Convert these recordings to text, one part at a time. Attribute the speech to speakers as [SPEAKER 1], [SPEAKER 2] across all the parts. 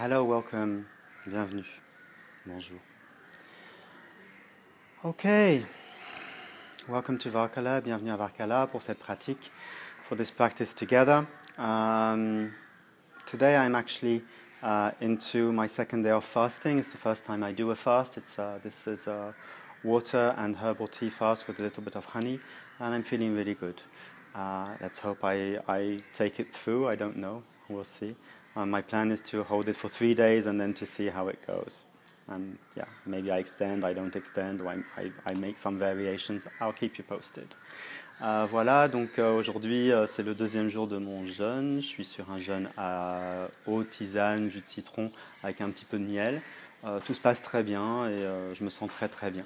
[SPEAKER 1] Hello, welcome, bienvenue, bonjour. Okay, welcome to Varkala, bienvenue à Varkala pour cette pratique, for this practice together. Today I'm actually into my second day of fasting. It's the first time I do a fast. This is a water and herbal tea fast with a little bit of honey, and I'm feeling really good. Let's hope I take it through. I don't know, we'll see. My plan is to hold it for 3 days and then to see how it goes. And yeah, maybe I extend, I don't extend, or I make some variations. I'll keep you posted. Voilà, donc aujourd'hui c'est le deuxième jour de mon jeûne. Je suis sur un jeûne à eau, tisane, jus de citron avec un petit peu de miel. Tout se passe très bien et je me sens très très bien.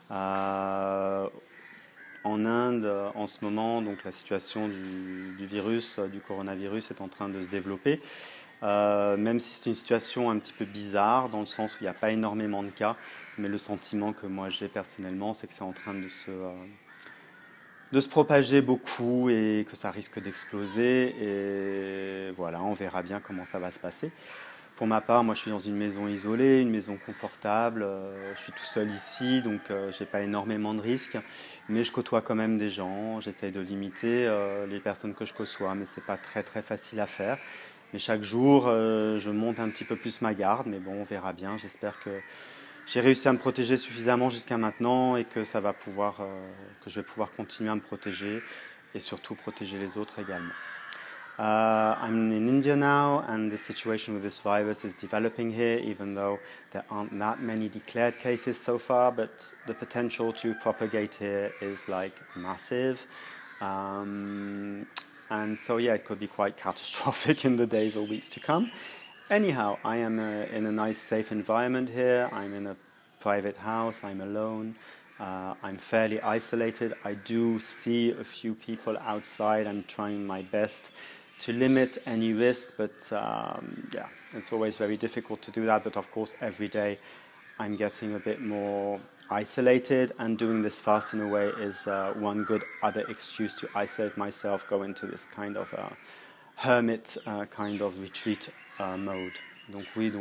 [SPEAKER 1] En Inde, en ce moment, donc la situation du virus, du coronavirus est en train de se développer. Même si c'est une situation un petit peu bizarre, dans le sens où il n'y a pas énormément de cas, mais le sentiment que moi j'ai personnellement, c'est que c'est en train de se propager beaucoup et que ça risque d'exploser. Et voilà, on verra bien comment ça va se passer. Pour ma part, moi je suis dans une maison isolée, une maison confortable, je suis tout seul ici, donc j'ai pas énormément de risques, mais je côtoie quand même des gens, j'essaye de limiter les personnes que je côtoie, mais c'est pas très très facile à faire. Mais chaque jour, je monte un petit peu plus ma garde, mais bon, on verra bien. J'espère que j'ai réussi à me protéger suffisamment jusqu'à maintenant et que ça va pouvoir, que je vais pouvoir continuer à me protéger et surtout protéger les autres également. I'm in India now, and the situation with this virus is developing here, even though there aren't that many declared cases so far, but the potential to propagate here is like massive. And so, yeah, it could be quite catastrophic in the days or weeks to come. Anyhow, I am in a nice, safe environment here. I'm in a private house. I'm alone. I'm fairly isolated. I do see a few people outside. I'm trying my best to limit any risk, but yeah, it's always very difficult to do that. But of course, every day I'm getting a bit more isolated, and doing this fast in a way is one good other excuse to isolate myself, go into this kind of hermit kind of retreat mode. Donc oui,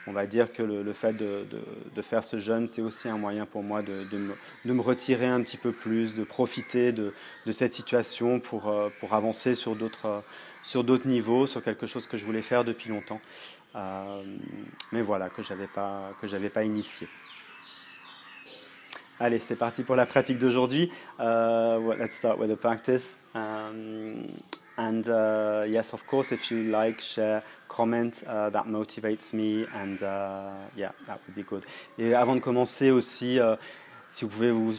[SPEAKER 1] on va dire que le fait de faire ce jeûne, c'est aussi un moyen pour moi de me retirer un petit peu plus, de profiter de cette situation pour avancer sur d'autres niveaux, sur quelque chose que je voulais faire depuis longtemps, mais voilà, que j'avais pas initié. Allez, c'est parti pour la pratique d'aujourd'hui. Let's start with the practice. And yes, of course, if you like, share, comment, that motivates me, and yeah, that would be good. Et avant de commencer aussi, si vous pouvez vous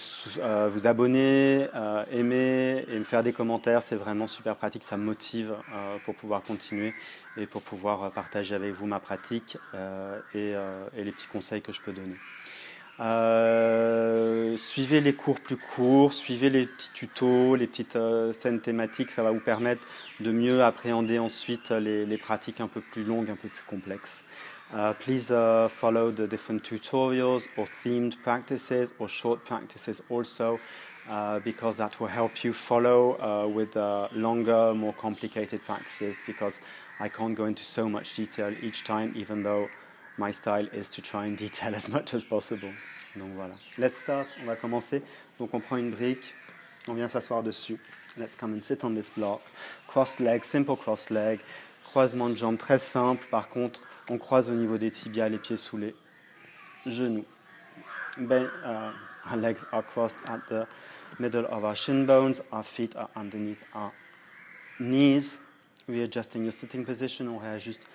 [SPEAKER 1] abonner, aimer et me faire des commentaires, c'est vraiment super pratique, ça me motive pour pouvoir continuer et pour pouvoir partager avec vous ma pratique et les petits conseils que je peux donner. Suivez les cours plus courts, suivez les petits tutos, les petites scènes thématiques, ça va vous permettre de mieux appréhender ensuite les pratiques un peu plus longues, un peu plus complexes. Please follow the different tutorials or themed practices or short practices also, because that will help you follow with longer, more complicated practices, because I can't go into so much detail each time, even though my style is to try and detail as much as possible. Donc voilà. Let's start. On va commencer. Donc on prend une brique, on vient s'asseoir dessus. Let's come and sit on this block. Crossed leg, simple crossed leg. Croisement de jambes très simple. Par contre, on croise au niveau des tibias, les pieds sous les genoux. Our legs are crossed at the middle of our shin bones. Our feet are underneath our knees. Readjusting your sitting position. On réajuste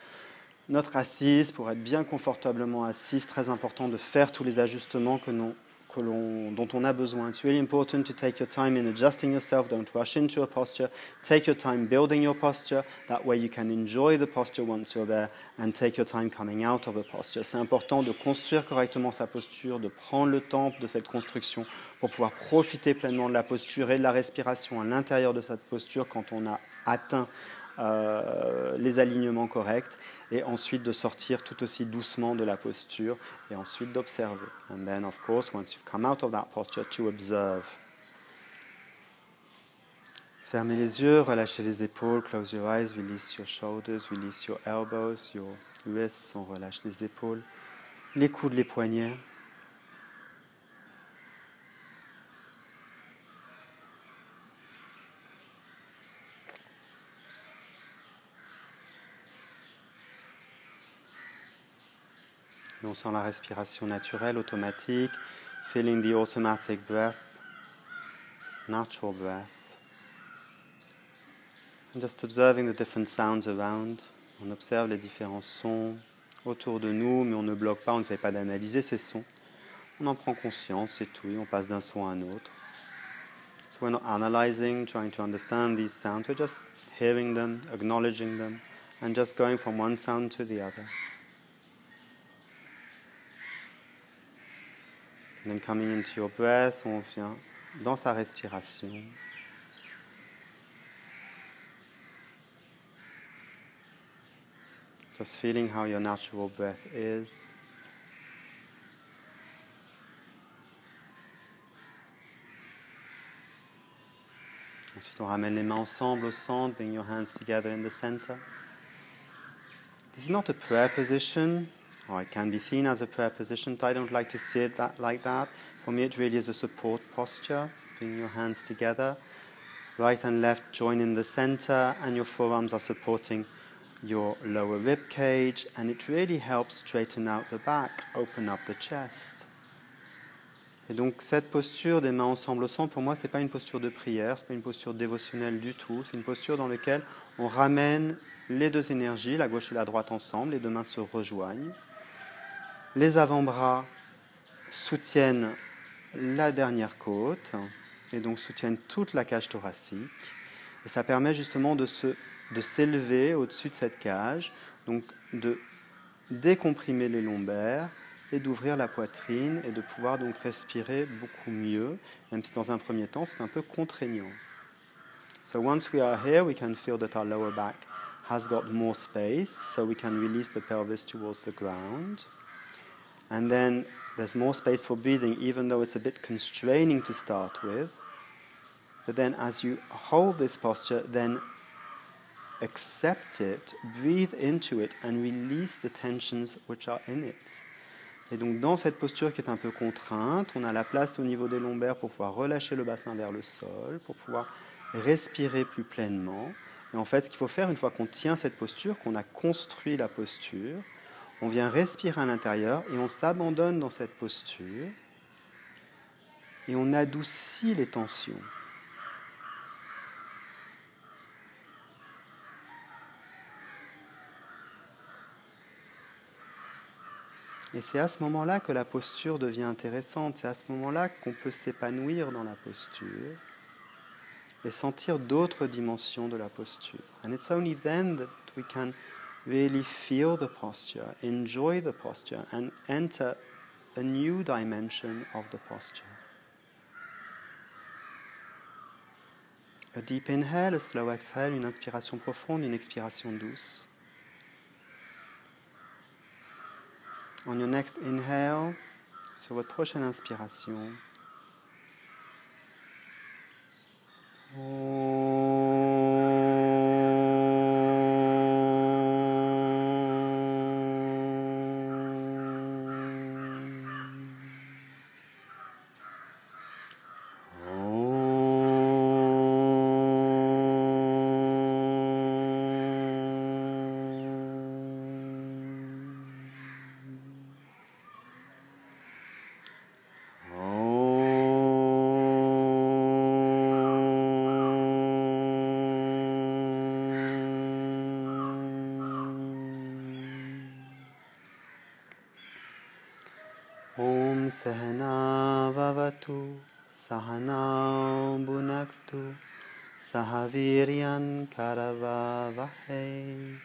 [SPEAKER 1] notre assise pour être bien confortablement assise. Très important de faire tous les ajustements dont on a besoin. It's really important to take your time in adjusting yourself. Don't rush into a posture. Take your time building your posture. That way you can enjoy the posture once you're there, and take your time coming out of the posture. C'est important de construire correctement sa posture, de prendre le temps de cette construction pour pouvoir profiter pleinement de la posture et de la respiration à l'intérieur de cette posture quand on a atteint les alignements corrects, et ensuite de sortir tout aussi doucement de la posture et ensuite d'observer. And then of course, once you've come out of that posture, to observe. Fermez les yeux, relâchez les épaules, close your eyes, release your shoulders, release your elbows, your wrists, on relâche les épaules, les coudes, les poignets. Et on sent la respiration naturelle, automatique, feeling the automatic breath, natural breath. And just observing the different sounds around. On observe les différents sons autour de nous, mais on ne bloque pas, on n'essaie pas d'analyser ces sons. On en prend conscience, c'est tout, et on passe d'un son à un autre. So we're not analyzing, trying to understand these sounds, we're just hearing them, acknowledging them, and just going from one sound to the other. And then coming into your breath, on vient dans sa respiration. Just feeling how your natural breath is. Ensuite, on ramène les mains ensemble au centre, bring your hands together in the center. This is not a prayer position, or it can be seen as a prayer position, but I don't like to see it like that. For me, it really is a support posture. Bring your hands together. Right and left join in the center, and your forearms are supporting your lower rib cage, and it really helps straighten out the back, open up the chest. Et donc cette posture des mains ensemble au centre, pour moi, ce n'est pas une posture de prière, ce n'est pas une posture dévotionnelle du tout, c'est une posture dans laquelle on ramène les deux énergies, la gauche et la droite ensemble, les deux mains se rejoignent. Les avant-bras soutiennent la dernière côte, et donc soutiennent toute la cage thoracique. Et ça permet justement de s'élever au-dessus de cette cage, donc de décomprimer les lombaires et d'ouvrir la poitrine et de pouvoir donc respirer beaucoup mieux, même si dans un premier temps c'est un peu contraignant. So once we are here, we can feel that our lower back has got more space, so we can release the pelvis towards the ground. And then there's more space for breathing, even though it's a bit constraining to start with. But then as you hold this posture, then accept it, breathe into it, and release the tensions which are in it. Et donc dans cette posture qui est un peu contrainte, on a la place au niveau des lombaires pour pouvoir relâcher le bassin vers le sol, pour pouvoir respirer plus pleinement. Et en fait, ce qu'il faut faire une fois qu'on tient cette posture, qu'on a construit la posture, on vient respirer à l'intérieur et on s'abandonne dans cette posture et on adoucit les tensions. Et c'est à ce moment-là que la posture devient intéressante, c'est à ce moment-là qu'on peut s'épanouir dans la posture et sentir d'autres dimensions de la posture. And it's only then that we can really feel the posture, enjoy the posture, and enter a new dimension of the posture. A deep inhale, a slow exhale, une inspiration profonde, une expiration douce. On your next inhale, sur votre prochaine inspiration, Om Sehna Vavatu Sahana Bhunaktu Sahaviryan Karavavahe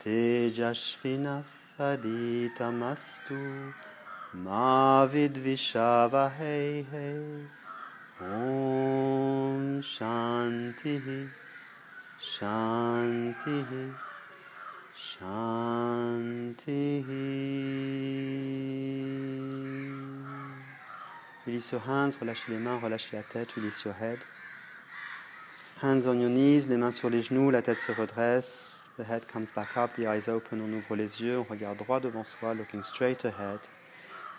[SPEAKER 1] Tejashvina Aditamastu Ma Vidvishavahe Om Shantihi Shantihi Shantihi. Release your hands, relâchez les mains, relâchez la tête, release your head. Hands on your knees, les mains sur les genoux, la tête se redresse. The head comes back up, the eyes open, on ouvre les yeux, on regarde droit devant soi, looking straight ahead.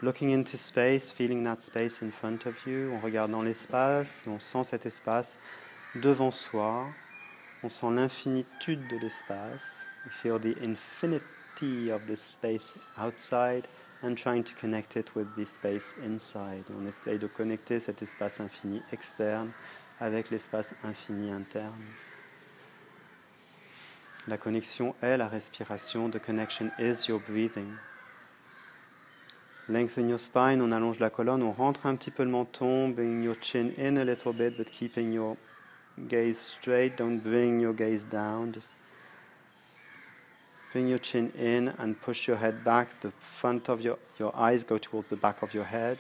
[SPEAKER 1] Looking into space, feeling that space in front of you. On regarde dans l'espace, on sent cet espace devant soi. On sent l'infinitude de l'espace. We feel the infinity of this space outside and trying to connect it with the space inside. On essaye de connecter cet espace infini externe avec l'espace infini interne. La connexion est la respiration. The connection is your breathing. Lengthen your spine, on allonge la colonne, on rentre un petit peu le menton, bring your chin in a little bit, but keeping your gaze straight, don't bring your gaze down, just bring your chin in and push your head back, the front of your eyes go towards the back of your head.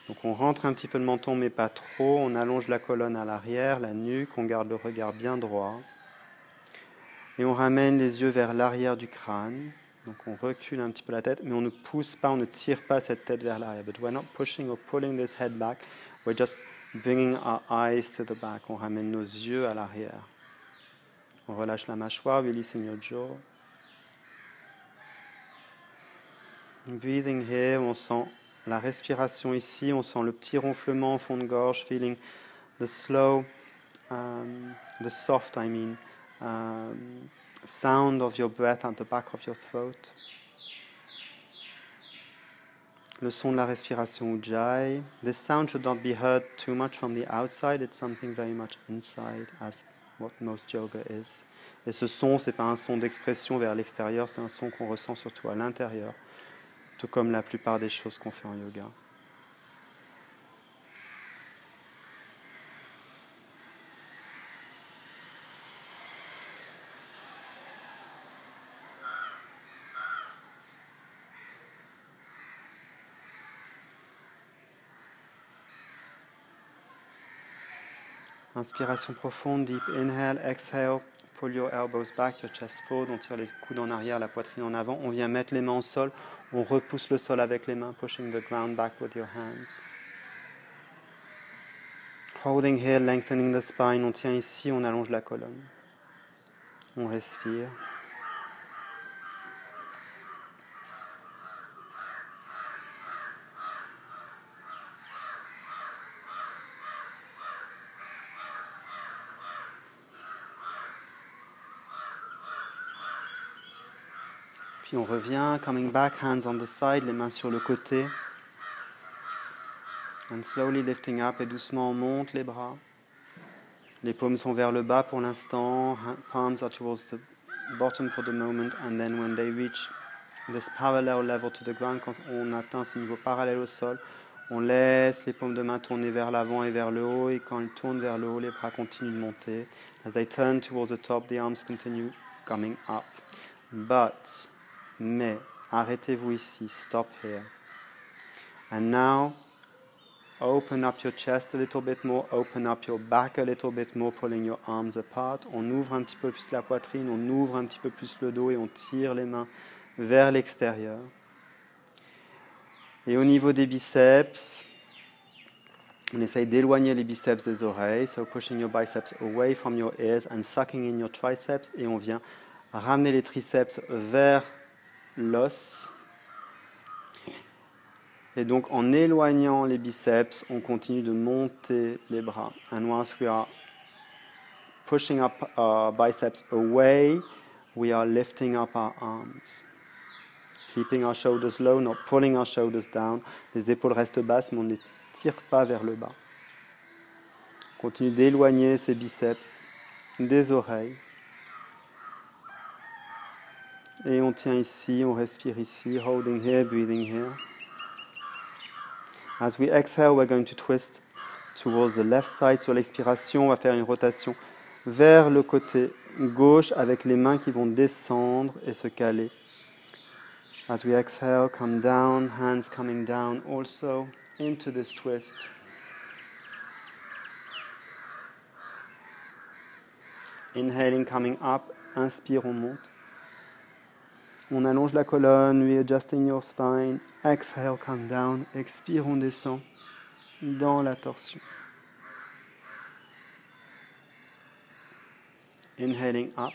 [SPEAKER 1] Donc on rentre un petit peu le menton mais pas trop, on allonge la colonne à l'arrière, la nuque, on garde le regard bien droit. Et on ramène les yeux vers l'arrière du crâne. Donc on recule un petit peu la tête, mais on ne pousse pas, on ne tire pas cette tête vers l'arrière. But we're not pushing or pulling this head back. We're just bringing our eyes to the back. On ramène nos yeux à l'arrière. On relâche la mâchoire, releasing your jaw. Breathing here, on sent la respiration ici, on sent le petit ronflement au fond de gorge, feeling the slow, the soft, sound of your breath at the back of your throat. Le son de la respiration Ujjayi. This sound should not be heard too much from the outside. It's something very much inside, as what most yoga is. Et ce son, c'est pas un son d'expression vers l'extérieur, c'est un son qu'on ressent surtout à l'intérieur, tout comme la plupart des choses qu'on fait en yoga. Inspiration profonde, deep inhale, exhale, pull your elbows back, your chest forward, on tire les coudes en arrière, la poitrine en avant, on vient mettre les mains au sol, on repousse le sol avec les mains, pushing the ground back with your hands. Holding here, lengthening the spine, on tient ici, on allonge la colonne. On respire. Puis on revient, coming back, hands on the side, les mains sur le côté. And slowly lifting up, et doucement on monte les bras. Les paumes sont vers le bas pour l'instant, palms are towards the bottom for the moment, and then when they reach this parallel level to the ground, quand on atteint ce niveau parallèle au sol, on laisse les paumes de main tourner vers l'avant et vers le haut, et quand elles tournent vers le haut, les bras continuent de monter. As they turn towards the top, the arms continue coming up. Mais, arrêtez-vous ici, stop here. And now, open up your chest a little bit more, open up your back a little bit more, pulling your arms apart. On ouvre un petit peu plus la poitrine, on ouvre un petit peu plus le dos et on tire les mains vers l'extérieur. Et au niveau des biceps, on essaye d'éloigner les biceps des oreilles, so pushing your biceps away from your ears and sucking in your triceps, et on vient ramener les triceps vers l'os. Et donc en éloignant les biceps, on continue de monter les bras. And once we are pushing up our biceps away, we are lifting up our arms. Keeping our shoulders low, not pulling our shoulders down. Les épaules restent basses, mais on ne les tire pas vers le bas. On continue d'éloigner ces biceps des oreilles. Et on tient ici, on respire ici, holding here, breathing here. As we exhale, we're going to twist towards the left side. Sur l'expiration, on va faire une rotation vers le côté gauche avec les mains qui vont descendre et se caler. As we exhale, come down, hands coming down also into this twist. Inhaling, coming up, inspire, on monte. On allonge la colonne, readjusting your spine. Exhale, come down. Expire, on descend dans la torsion. Inhaling up.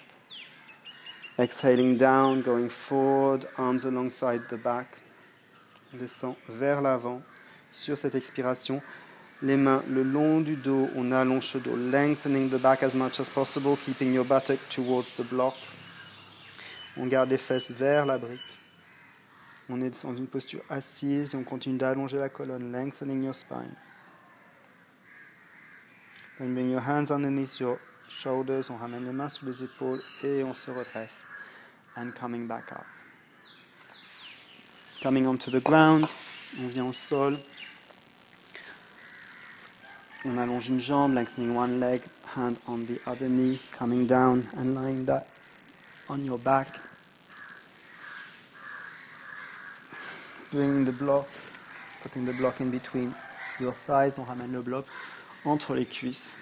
[SPEAKER 1] Exhaling down, going forward, arms alongside the back. On descend vers l'avant sur cette expiration. Les mains le long du dos, on allonge le dos, lengthening the back as much as possible, keeping your buttock towards the block. On garde les fesses vers la brique. On est dans une posture assise et on continue d'allonger la colonne, lengthening your spine. Then bring your hands underneath your shoulders, on ramène les mains sous les épaules et on se redresse. And coming back up. Coming onto the ground, on vient au sol. On allonge une jambe, lengthening one leg, hand on the other knee, coming down and lying that on your back. Bringing the block, putting the block in between your thighs, on ramène le bloc entre les cuisses.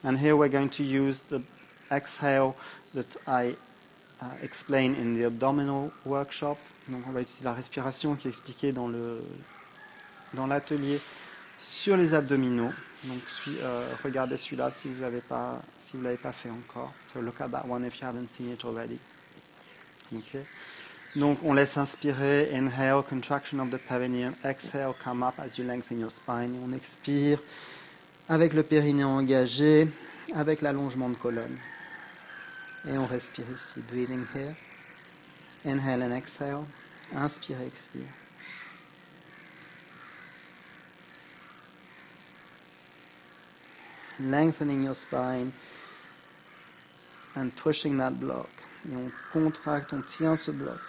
[SPEAKER 1] And here we're going to use the exhale that I explain in the abdominal workshop. Donc on va utiliser la respiration qui est expliquée dans l'atelier sur les abdominaux. Donc regardez celui-là si vous l'avez pas fait encore. So look at that one if you haven't seen it already. Okay. Donc on laisse inspirer, inhale, contraction of the perineum, exhale, come up as you lengthen your spine. On expire avec le périnée engagé, avec l'allongement de colonne. Et on respire ici, breathing here. Inhale and exhale. Inspire, expire. Lengthening your spine and pushing that block. Et on contracte, on tient ce bloc.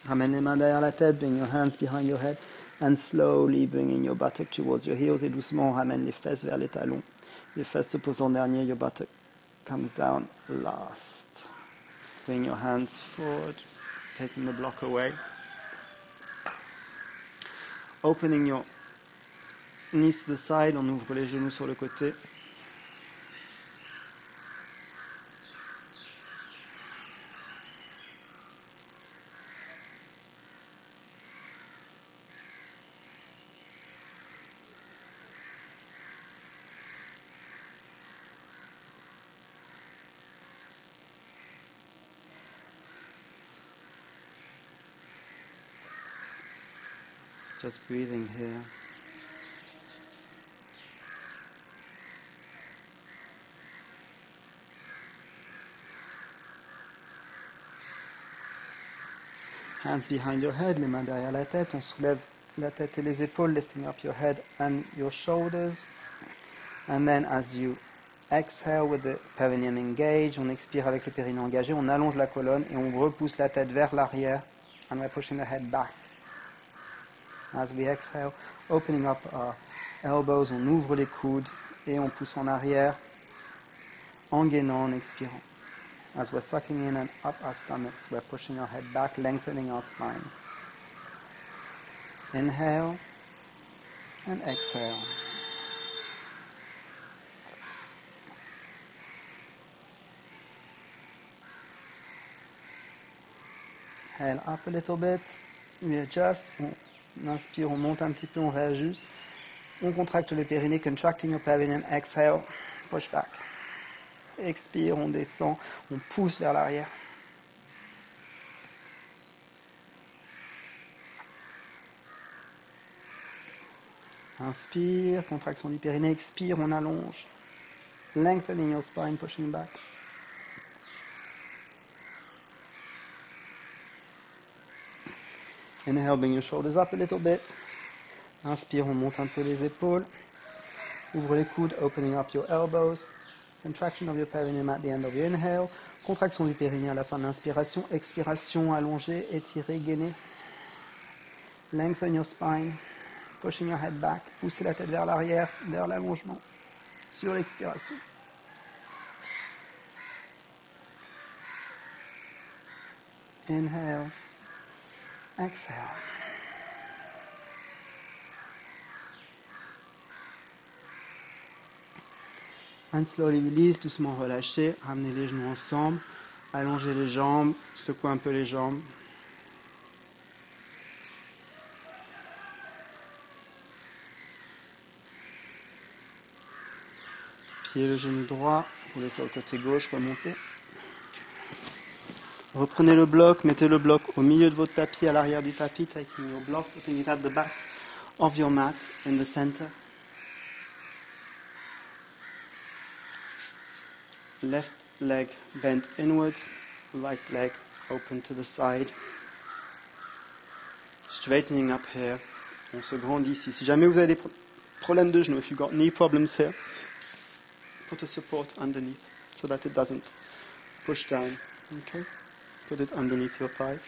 [SPEAKER 1] Ramène les mains derrière la tête, bring your hands behind your head, and slowly bringing your buttock towards your heels. Et doucement, on ramène les fesses vers les talons. Les fesses se posent en dernier, your buttock comes down last. Bring your hands forward, taking the block away. Opening your knees to the side, on ouvre les genoux sur le côté. Just breathing here. Hands behind your head, les mains derrière la tête. On soulève la tête et les épaules, lifting up your head and your shoulders. And then as you exhale with the perineum engaged, on expire avec le périnée engagé, on allonge la colonne et on repousse la tête vers l'arrière. And we're pushing the head back. As we exhale, opening up our elbows, on ouvre les coudes et on pousse en arrière en gainant, en expirant. As we're sucking in and up our stomachs, we're pushing our head back, lengthening our spine. Inhale and exhale. Inhale up a little bit, we adjust. On inspire, on monte un petit peu, on réajuste. On contracte le périnée, contracting your perineum, exhale, push back. Expire, on descend, on pousse vers l'arrière. Inspire, contraction du périnée, expire, on allonge. Lengthening your spine, pushing back. Inhale, bring your shoulders up a little bit. Inspire, on monte un peu les épaules. Ouvre les coudes, opening up your elbows. Contraction of your perineum at the end of your inhale. Contraction du périnée à la fin de l'inspiration. Expiration, allongée, étirée, gainée. Lengthen your spine. Pushing your head back. Poussez la tête vers l'arrière, vers l'allongement. Sur l'expiration. Inhale. Exhale.
[SPEAKER 2] And slowly release, doucement relâcher, ramener les genoux ensemble, allonger les jambes, secouer un peu les jambes. Pliez le genou droit, roulez sur le côté gauche, remontez. Reprenez le bloc, mettez le bloc au milieu de votre tapis, à l'arrière du tapis, taking your block, putting it at the back of your mat, in the center. Left leg bent inwards, right leg open to the side. Straightening up here. On se grandit ici. Si jamais vous avez des problèmes de genoux, if you've got knee problems here, put a support underneath so that it doesn't push down. Okay? Put it underneath your thigh.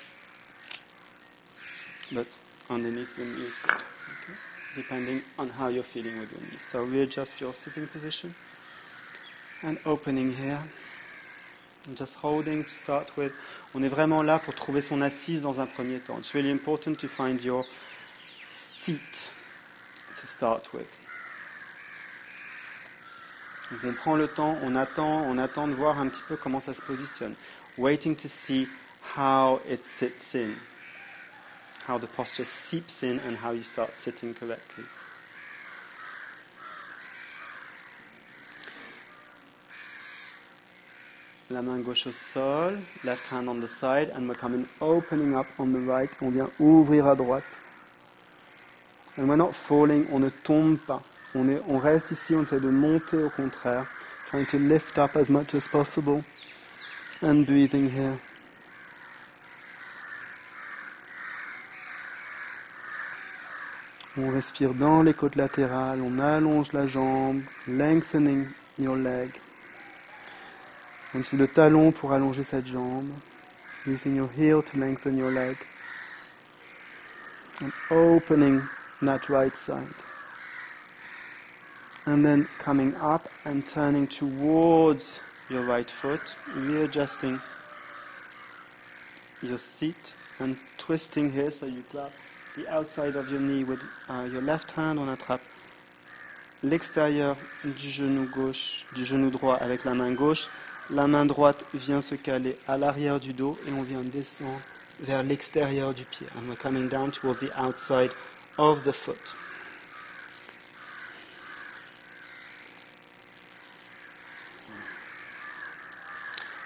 [SPEAKER 2] But underneath the knee is good. Okay? Depending on how you're feeling with your knees. So readjust your sitting position. And opening here. And just holding to start with. On est vraiment là pour trouver son assise dans un premier temps. It's really important to find your seat to start with. Donc on prend le temps, on attend de voir un petit peu comment ça se positionne. Waiting to see how it sits in. How the posture seeps in and how you start sitting correctly. La main gauche au sol, left hand on the side, and we're coming opening up on the right. On vient ouvrir à droite. And we're not falling, on ne tombe pas. On reste ici, on essaie de monter au contraire. Trying to lift up as much as possible. And breathing here. On respire dans les côtes latérales, on allonge la jambe, lengthening your leg. On utilise le talon pour allonger cette jambe. Using your heel to lengthen your leg. And opening that right side. And then coming up and turning towards your right foot, readjusting your seat and twisting here so you grab the outside of your knee with your left hand. On attrape l'extérieur du genou gauche, du genou droit avec la main gauche. La main droite vient se caler à l'arrière du dos et on vient descendre vers l'extérieur du pied. And we're coming down towards the outside of the foot.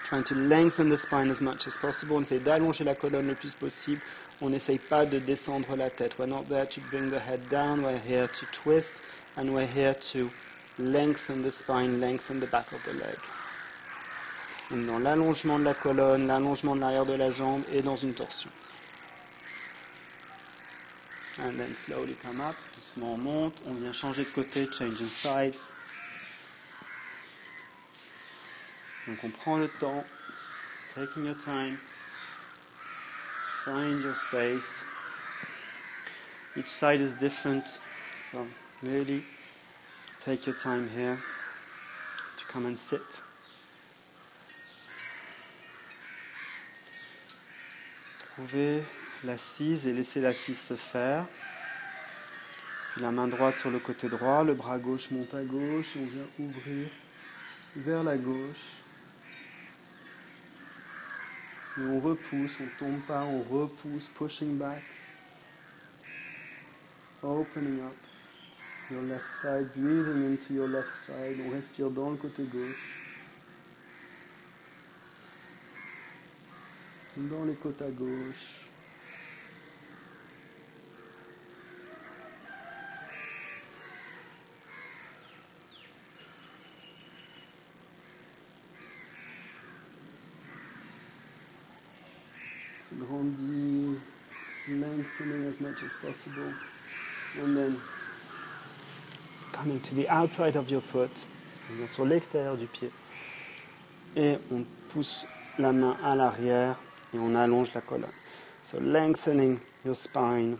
[SPEAKER 2] Trying to lengthen the spine as much as possible. On essaie d'allonger la colonne le plus possible. On n'essaye pas de descendre la tête. We're not there to bring the head down. We're here to twist and we're here to lengthen the spine, lengthen the back of the leg. Donc dans l'allongement de la colonne, l'allongement de l'arrière de la jambe et dans une torsion. And then slowly come up, doucement on monte, on vient changer de côté, changing sides. Donc on prend le temps, taking your time to find your space. Each side is different, so really take your time here to come and sit. Trouvez l'assise et laissez l'assise se faire. Puis la main droite sur le côté droit, le bras gauche monte à gauche et on vient ouvrir vers la gauche. Et on repousse, on ne tombe pas, on repousse, pushing back. Opening up your left side, breathing into your left side. On respire dans le côté gauche. Dans les côtes à gauche. Se grandit, lengthening as much as possible. And then coming to the outside of your foot. On vient sur l'extérieur du pied. Et on pousse la main à l'arrière. Et on allonge la colonne. So lengthening your spine,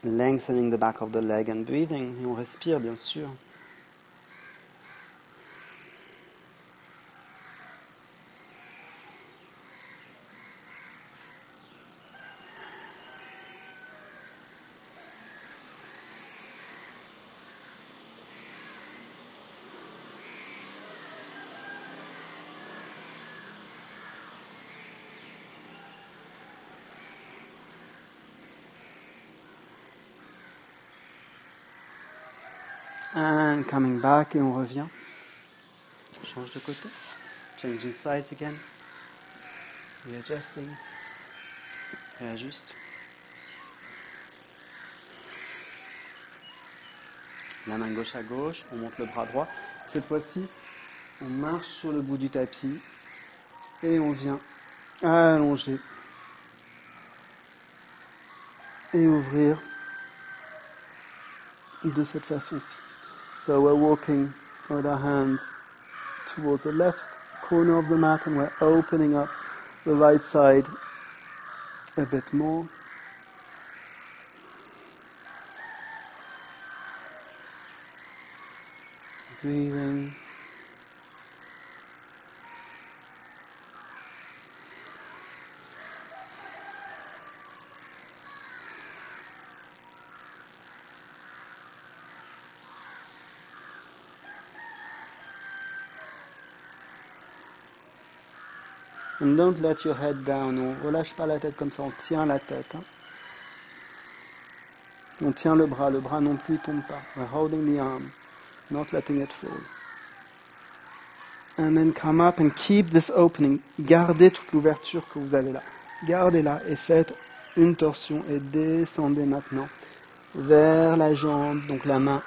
[SPEAKER 2] lengthening the back of the leg and breathing. Et on respire bien sûr. And coming back, et on revient. Change de côté. Changing sides again. Readjusting. Réajuste. La main gauche à gauche, on monte le bras droit. Cette fois-ci, on marche sur le bout du tapis et on vient allonger et ouvrir de cette façon-ci. So we're walking with our hands towards the left corner of the mat and we're opening up the right side a bit more. Breathing. And don't let your head down. On relâche pas la tête comme ça, on tient la tête. Hein. On tient le bras non plus tombe pas. We're holding the arm, not letting it fall. And then come up and keep this opening. Gardez toute l'ouverture que vous avez là. Gardez-la et faites une torsion et descendez maintenant vers la jambe. Donc la main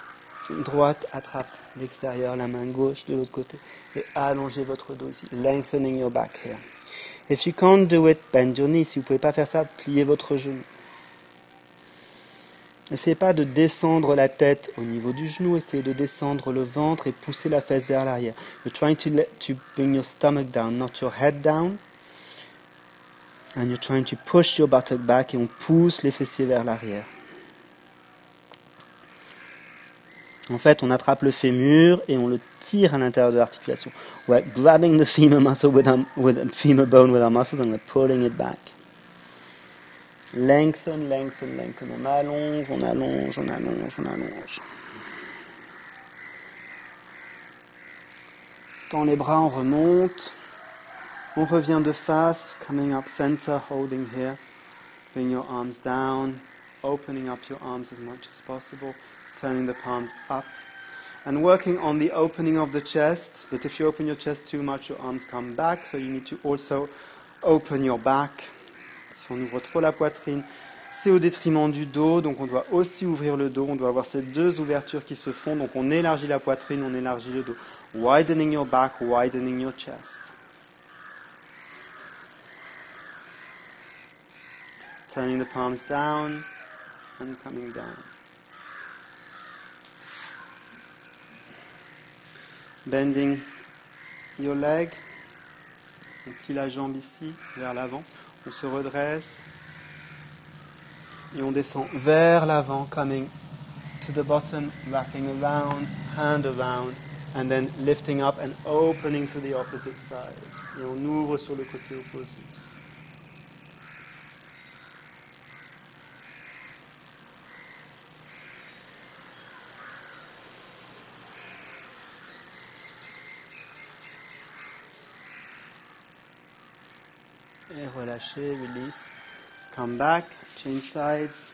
[SPEAKER 2] droite attrape l'extérieur, la main gauche de l'autre côté et allongez votre dos ici. Lengthening your back here. If you can't do it, bend your knee. Si vous ne pouvez pas faire ça, pliez votre genou. N'essayez pas de descendre la tête au niveau du genou, essayez de descendre le ventre et pousser la fesse vers l'arrière. You're trying to bring your stomach down, not your head down. And you're trying to push your buttock back et on pousse les fessiers vers l'arrière. En fait, on attrape le fémur et on le tire à l'intérieur de l'articulation. We're grabbing the femur muscle with femur bone with our muscles and we're pulling it back. Lengthen, lengthen, lengthen. On allonge, on allonge, on allonge, on allonge. Tend les bras, on remonte. On revient de face, coming up center, holding here. Bring your arms down, opening up your arms as much as possible, turning the palms up. And working on the opening of the chest, but if you open your chest too much, your arms come back, so you need to also open your back. Si on ouvre trop la poitrine, c'est au détriment du dos, donc on doit aussi ouvrir le dos, on doit avoir ces deux ouvertures qui se font, donc on élargit la poitrine, on élargit le dos. Widening your back, widening your chest. Turning the palms down and coming down. Bending your leg. On plie la jambe ici, vers l'avant. On se redresse et on descend vers l'avant, coming to the bottom, wrapping around, hand around, and then lifting up and opening to the opposite side. Et on ouvre sur le côté opposé. Et relâchez, release. Come back, change sides.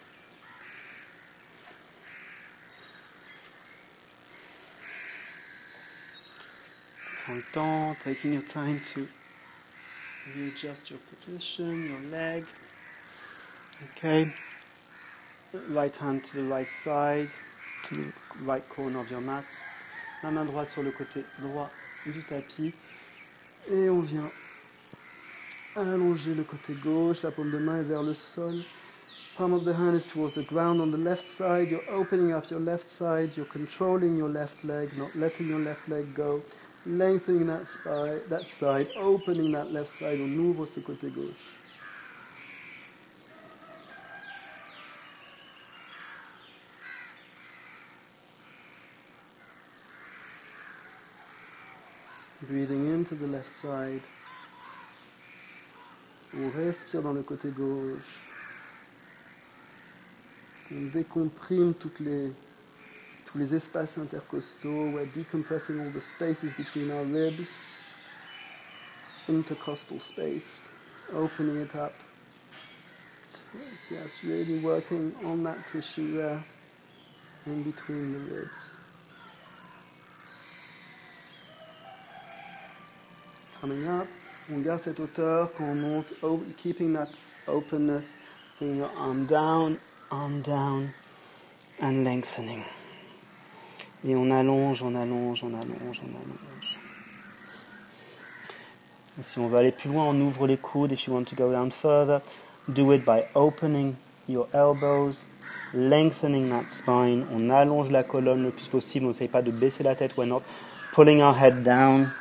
[SPEAKER 2] Prends le temps, taking your time to readjust your position, your leg. Okay. Right hand to the right side, to the right corner of your mat. La main droite sur le côté droit du tapis. Et on vient allonger le côté gauche, la paume de main est vers le sol. Palm of the hand is towards the ground on the left side. You're opening up your left side. You're controlling your left leg, not letting your left leg go. Lengthening that side, opening that left side. On ouvre ce côté gauche. Breathing into the left side. On respire dans le côté gauche. On décomprime tous les espaces intercostaux. We're decompressing all the spaces between our ribs. Intercostal space. Opening it up. Yes, really working on that tissue there in between the ribs. coming up. On garde cette hauteur quand on monte, keeping that openness, bring your arm down, and lengthening. Et on allonge, on allonge, on allonge, on allonge. Et si on veut aller plus loin, on ouvre les coudes. If you want to go down further, do it by opening your elbows, lengthening that spine. On allonge la colonne le plus possible. On n'essaye pas de baisser la tête. We're not pulling our head down.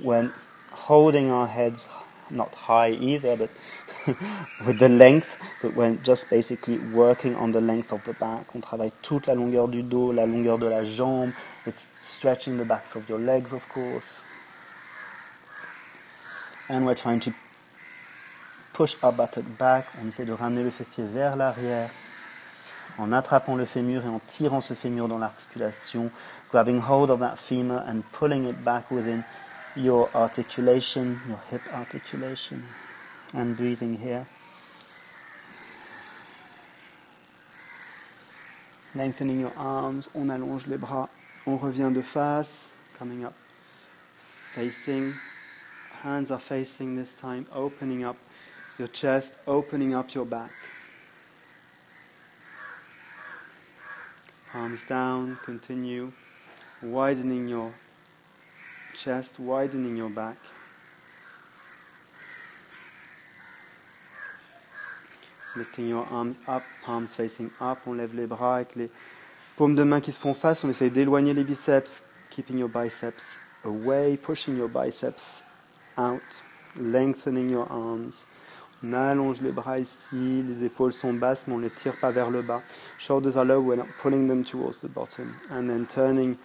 [SPEAKER 2] We're holding our heads not high either, but with the length. But we're just basically working on the length of the back. On travaille toute la longueur du dos, la longueur de la jambe. It's stretching the backs of your legs, of course. And we're trying to push our buttock back. On essaie de ramener le fessier vers l'arrière en attrapant le fémur et en tirant ce fémur dans l'articulation. Grabbing hold of that femur and pulling it back within your articulation, your hip articulation. And breathing here. Lengthening your arms. On allonge les bras. On revient de face. Coming up. Facing. Hands are facing this time, opening up your chest, opening up your back. Palms down, continue, widening your chest, widening your back. Lifting your arms up, palms facing up, on lève les bras avec les paumes de main qui se font face, on essaye d'éloigner les biceps, keeping your biceps away, pushing your biceps out, lengthening your arms. On allonge les bras ici, les épaules sont basses mais on ne les tire pas vers le bas. Shoulders are low, we're not pulling them towards the bottom. And then turning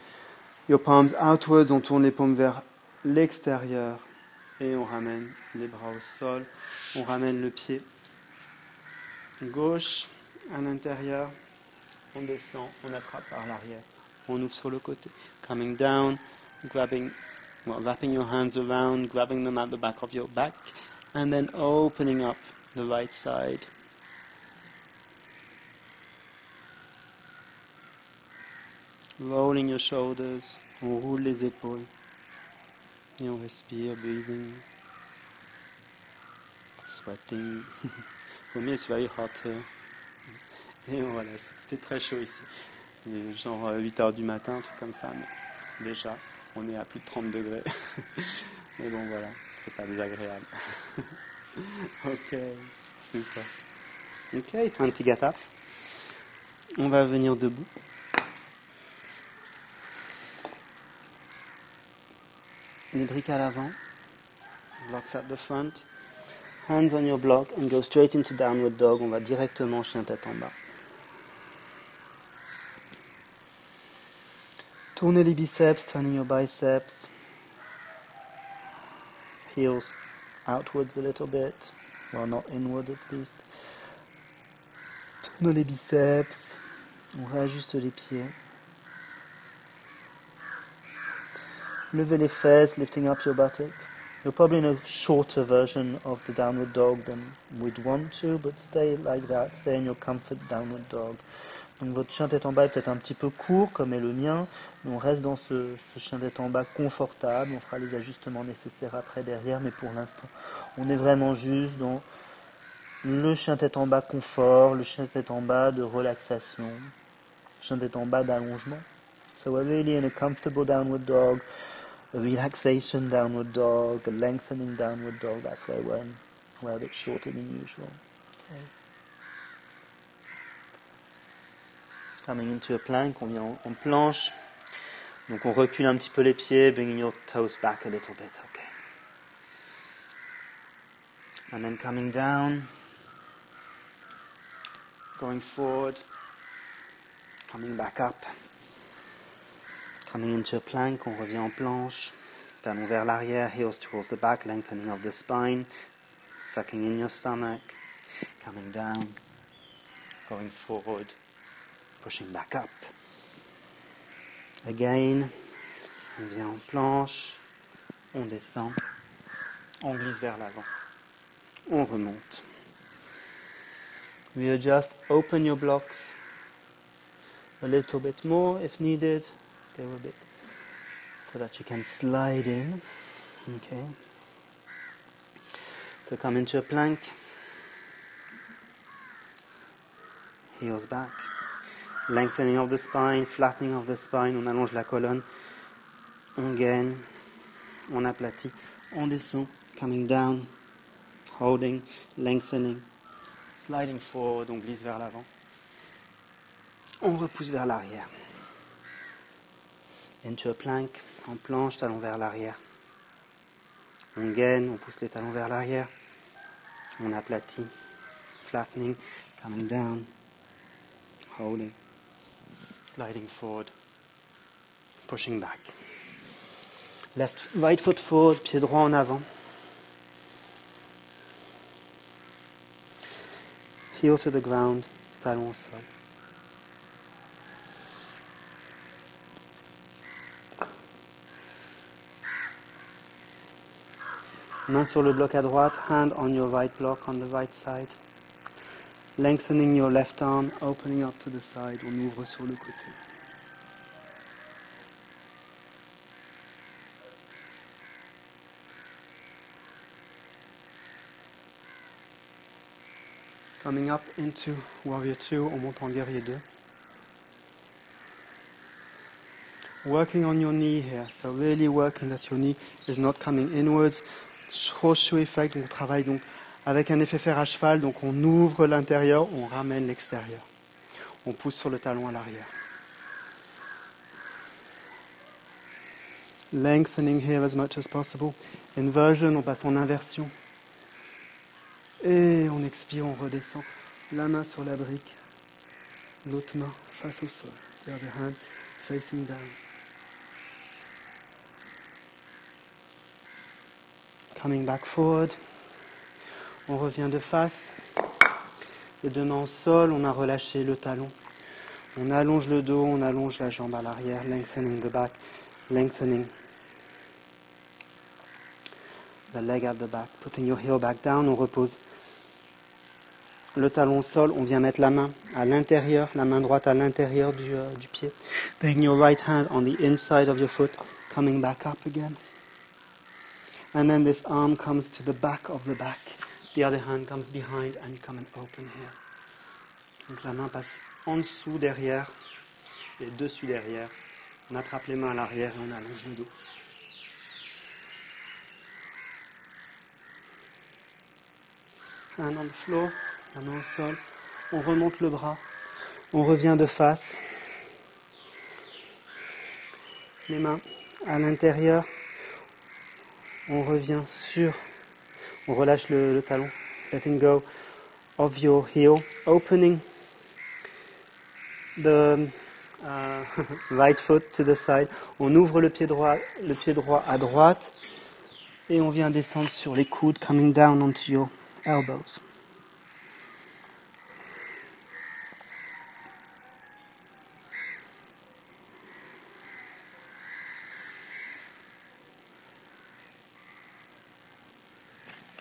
[SPEAKER 2] your palms outwards, on tourne les paumes vers l'extérieur et on ramène les bras au sol. On ramène le pied gauche à l'intérieur, on descend, on attrape par l'arrière, on ouvre sur le côté. Coming down, wrapping your hands around, grabbing them at the back of your back, and then opening up the right side. Rolling your shoulders, on roule les épaules. Et on respire, breathing, sweating. For me, it's very hot here. Et voilà, c'était très chaud ici. Genre 8h du matin, un truc comme ça, mais déjà. On est à plus de 30 degrés. Mais bon, voilà, c'est pas désagréable. Ok, super. Ok, time to get up. On va venir debout. Les briques à l'avant. Blocks at the front. Hands on your block and go straight into downward dog. On va directement chien tête en bas. Tournez les biceps, turning your biceps. Heels outwards a little bit. Well, not inward at least. Tournez les biceps. On réajuste les pieds. Levez les fesses, lifting up your buttock. You're probably in a shorter version of the downward dog than we'd want to, but stay like that. Stay in your comfort downward dog. Donc votre chien tête en bas est peut-être un petit peu court, comme est le mien, mais on reste dans ce chien tête en bas confortable, on fera les ajustements nécessaires après derrière, mais pour l'instant, on est vraiment juste dans le chien tête en bas confort, le chien tête en bas de relaxation, chien tête en bas d'allongement. So we're really in a comfortable downward dog, a relaxation downward dog, a lengthening downward dog, that's why we're a bit shorter than usual. Okay. Coming into a plank, on vient en planche. Donc on recule un petit peu les pieds, bringing your toes back a little bit, okay. And then coming down, going forward, coming back up. Coming into a plank, on revient en planche. Talons vers l'arrière, heels towards the back, lengthening of the spine, sucking in your stomach. Coming down, going forward. Pushing back up. Again, on vient en planche, on descend, on glisse vers l'avant, on remonte. Readjust, open your blocks a little bit more if needed. Go a bit so that you can slide in. Okay. So come into a plank. Heels back. Lengthening of the spine, flattening of the spine. On allonge la colonne. On gaine. On aplatit. On descend. Coming down. Holding. Lengthening. Sliding forward. On glisse vers l'avant. On repousse vers l'arrière. Into a plank. En planche, talon vers l'arrière. On gaine. On pousse les talons vers l'arrière. On aplatit. Flattening. Coming down. Holding. Sliding forward. Pushing back. Right foot forward, pied droit en avant. Heel to the ground, talon au sol. Main sur le bloc à droite, hand on your right block on the right side. Lengthening your left arm, opening up to the side, on ouvre sur le côté. Coming up into Warrior 2, on monte en guerrier 2. Working on your knee here, so really working that your knee is not coming inwards. Horseshoe effect, on travaille donc avec un effet fer à cheval, donc on ouvre l'intérieur, on ramène l'extérieur. On pousse sur le talon à l'arrière. Lengthening here as much as possible. Inversion, on passe en inversion. Et on expire, on redescend. La main sur la brique. L'autre main face au sol. The other hand facing down. Coming back forward. On revient de face. Les deux mains au sol, on a relâché le talon. On allonge le dos, on allonge la jambe à l'arrière. Lengthening the back. Lengthening the leg at the back. Putting your heel back down, on repose le talon au sol, on vient mettre la main à l'intérieur, la main droite à l'intérieur du pied. Bring your right hand on the inside of your foot, coming back up again. And then this arm comes to the back of the back. The other hand comes behind and you come and open here. Donc la main passe en dessous, derrière, et dessus, derrière. On attrape les mains à l'arrière et on allonge le dos. Hand on the floor. La main au sol, on remonte le bras, on revient de face, les mains à l'intérieur, on revient on relâche le talon, letting go of your heel, opening the right foot to the side, on ouvre le pied droit à droite et on vient descendre sur les coudes, coming down onto your elbows.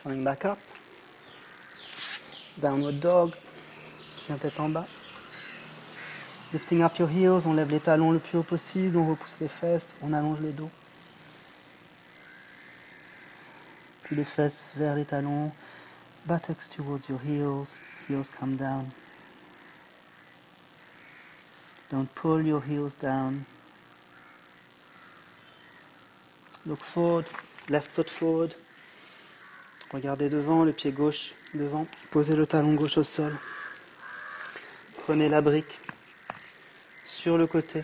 [SPEAKER 2] Coming back up. Downward dog. Chien tête en bas. Lifting up your heels. On lève les talons le plus haut possible. On repousse les fesses. On allonge le dos. Puis les fesses vers les talons. Buttocks towards your heels. Heels come down. Don't pull your heels down. Look forward. Left foot forward. Regardez devant, le pied gauche devant. Posez le talon gauche au sol. Prenez la brique sur le côté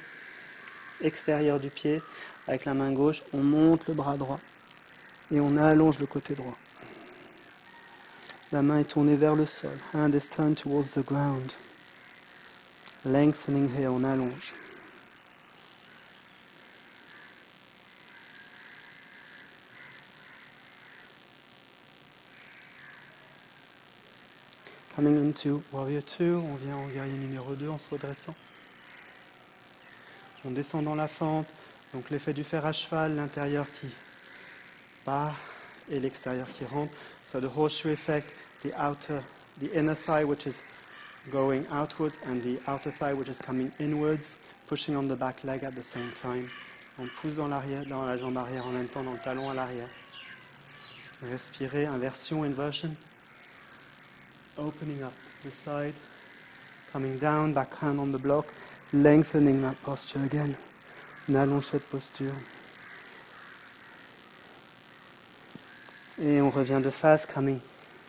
[SPEAKER 2] extérieur du pied. Avec la main gauche, on monte le bras droit. Et on allonge le côté droit. La main est tournée vers le sol. Hand is turned towards the ground. Lengthening here, on allonge. Coming into Warrior 2, on vient en guerrier numéro 2 en se redressant. On descend dans la fente, donc l'effet du fer à cheval, l'intérieur qui part et l'extérieur qui rentre. So the horseshoe effect, the inner thigh which is going outwards and the outer thigh which is coming inwards, pushing on the back leg at the same time. On pousse dans la jambe arrière en même temps dans le talon à l'arrière. Respirez, inversion, inversion. Opening up the side, coming down, back hand on the block, lengthening that posture again. On allonge cette posture. Et on revient de face, coming,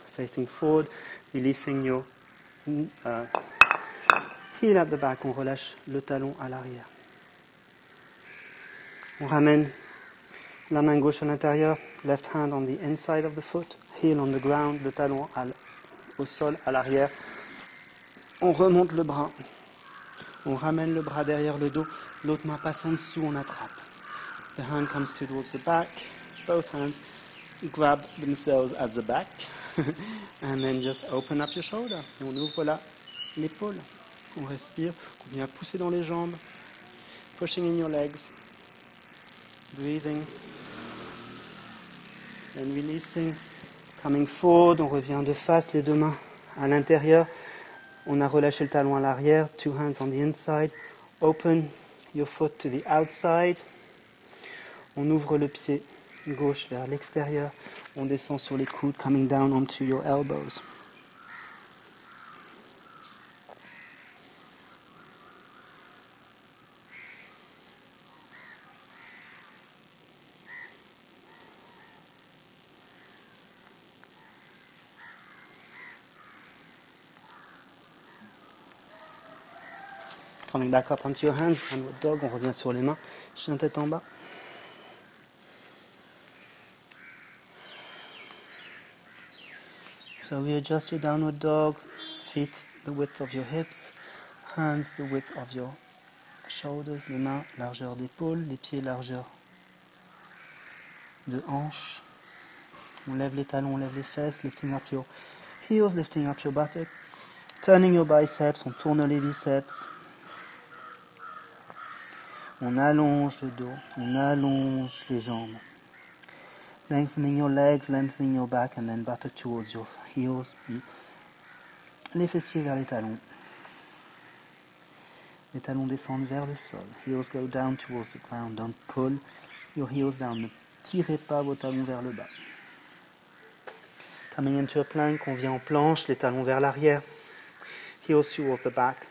[SPEAKER 2] facing forward, releasing your heel at the back. On relâche le talon à l'arrière. On ramène la main gauche à l'intérieur, left hand on the inside of the foot, heel on the ground, le talon au sol, à l'arrière. On remonte le bras. On ramène le bras derrière le dos. L'autre main passe en dessous, on attrape. The hand comes towards the back. Both hands grab themselves at the back. And then just open up your shoulder. Et on ouvre là l'épaule. On respire. On vient pousser dans les jambes. Pushing in your legs. Breathing. And releasing. Coming forward. On revient de face, les deux mains à l'intérieur. On a relâché le talon à l'arrière. Two hands on the inside. Open your foot to the outside. On ouvre le pied gauche vers l'extérieur. On descend sur les coudes, coming down onto your elbows. Coming back up onto your hands, downward dog, on revient sur les mains, chien tête en bas. So we adjust your downward dog, feet the width of your hips, hands the width of your shoulders, les mains largeur d'épaule, les pieds largeur de hanche. On lève les talons, on lève les fesses, lifting up your heels, lifting up your buttock, turning your biceps, on tourne les biceps. On allonge le dos, on allonge les jambes. Lengthening your legs, lengthening your back, and then buttock towards your heels. Puis les fessiers vers les talons. Les talons descendent vers le sol. Heels go down towards the ground. Don't pull your heels down. Ne tirez pas vos talons vers le bas. Coming into a plank, on vient en planche, les talons vers l'arrière. Heels towards the back.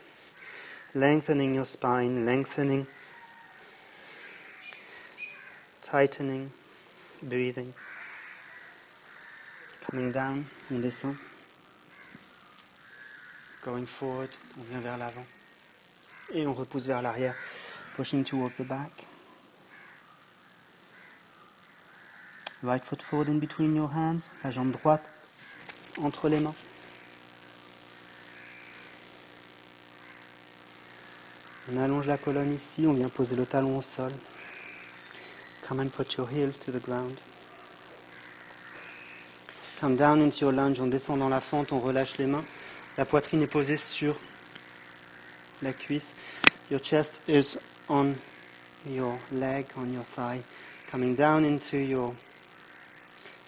[SPEAKER 2] Lengthening your spine, lengthening. Tightening, breathing, coming down, on descend, going forward, on vient vers l'avant, et on repousse vers l'arrière, pushing towards the back. Right foot forward in between your hands, la jambe droite entre les mains. On allonge la colonne ici, on vient poser le talon au sol. Come and put your heel to the ground. Come down into your lunge, on descend dans la fente, on relâche les mains. La poitrine est posée sur la cuisse. Your chest is on your leg, on your thigh. Coming down into your